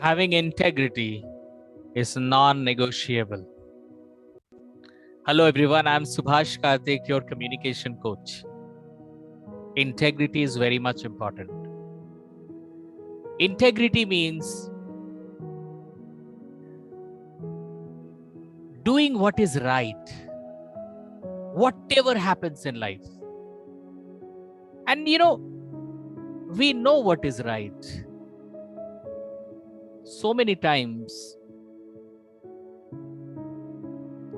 Having integrity is non-negotiable. Hello everyone, I'm Subhash Karthik, your communication coach. Integrity is very much important. Integrity means doing what is right, whatever happens in life. And we know what is right. So many times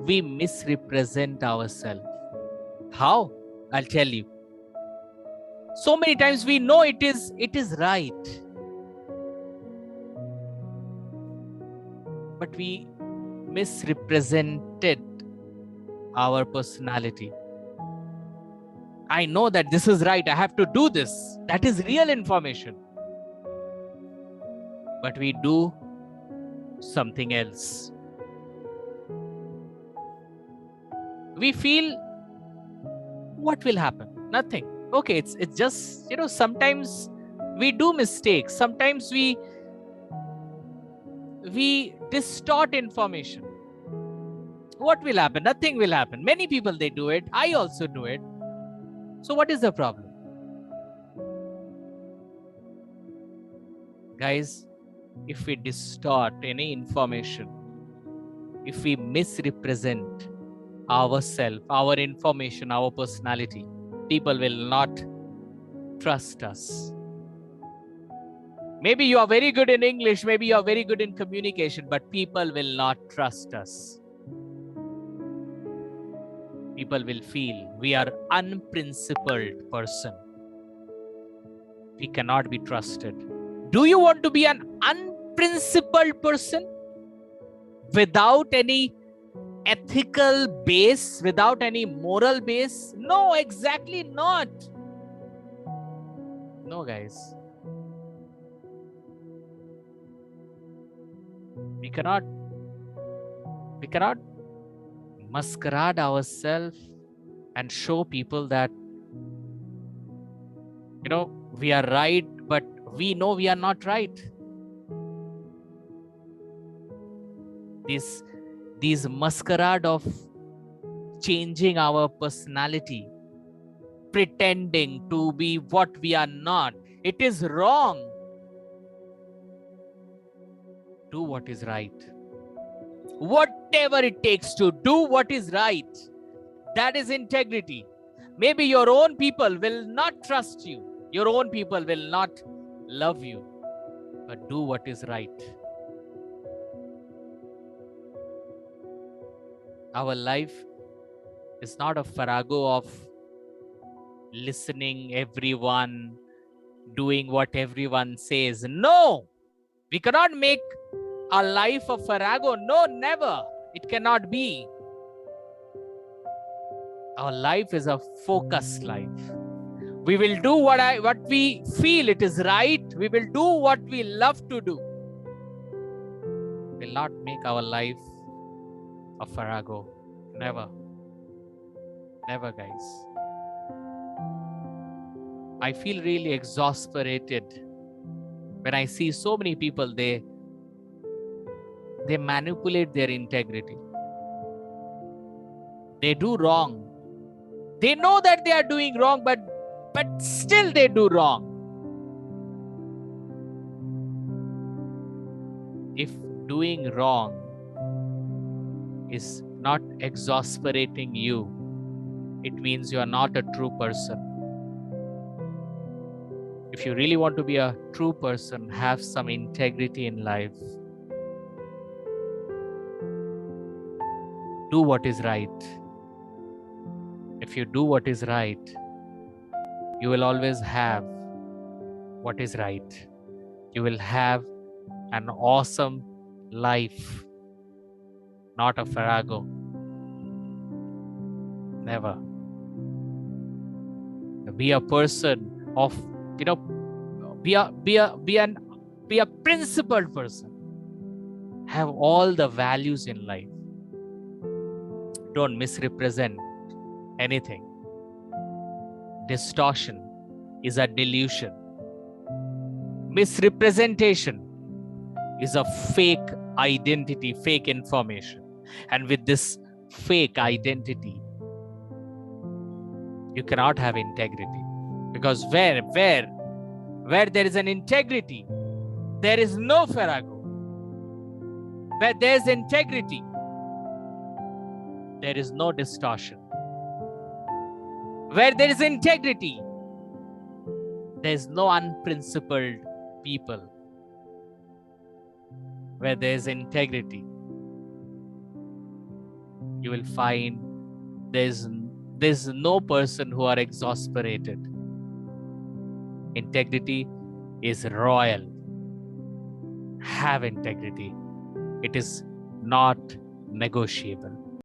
we misrepresent ourselves. How? I'll tell you. So many times we know it is right, but we misrepresented our personality. I know that this is right, I have to do this. That is real information. But we do something else. We feel, what will happen? Nothing. Okay, it's just, sometimes we do mistakes. Sometimes we distort information. What will happen? Nothing will happen. Many people, they do it. I also do it. So what is the problem? Guys, if we distort any information, if we misrepresent ourselves, our information, our personality, people will not trust us. Maybe you are very good in English, maybe you are very good in communication, but people will not trust us. People will feel we are unprincipled person. We cannot be trusted. Do you want to be an unprincipled person without any ethical base, without any moral base? No, exactly not. No, guys. We cannot masquerade ourselves and show people that, we are right, but we know we are not right. These masquerade of changing our personality, pretending to be what we are not, it is wrong. Do what is right. Whatever it takes to do what is right. That is integrity. Maybe your own people will not trust you. Your own people will not love you. But do what is right. Our life is not a farrago of listening everyone, doing what everyone says. No! We cannot make a life a farrago. No, never. It cannot be. Our life is a focused life. We will do what we feel it is right. We will do what we love to do. We will not make our life a farrago. Never. Never, guys. I feel really exasperated when I see so many people, they manipulate their integrity. They do wrong. They know that they are doing wrong, but still they do wrong. If doing wrong is not exasperating you, it means you are not a true person. If you really want to be a true person, have some integrity in life. Do what is right. If you do what is right, you will always have what is right. You will have an awesome life, not a farrago. Never. Be a person of, be a principled person. Have all the values in life. Don't misrepresent anything. Distortion is a delusion. Misrepresentation is a fake identity, fake information. And with this fake identity, you cannot have integrity. Because where there is an integrity, there is no farrago. Where there is integrity, there is no distortion. Where there is integrity, there is no unprincipled people. Where there is integrity, you will find there's no person who are exasperated. Integrity is royal. Have integrity. It is not negotiable.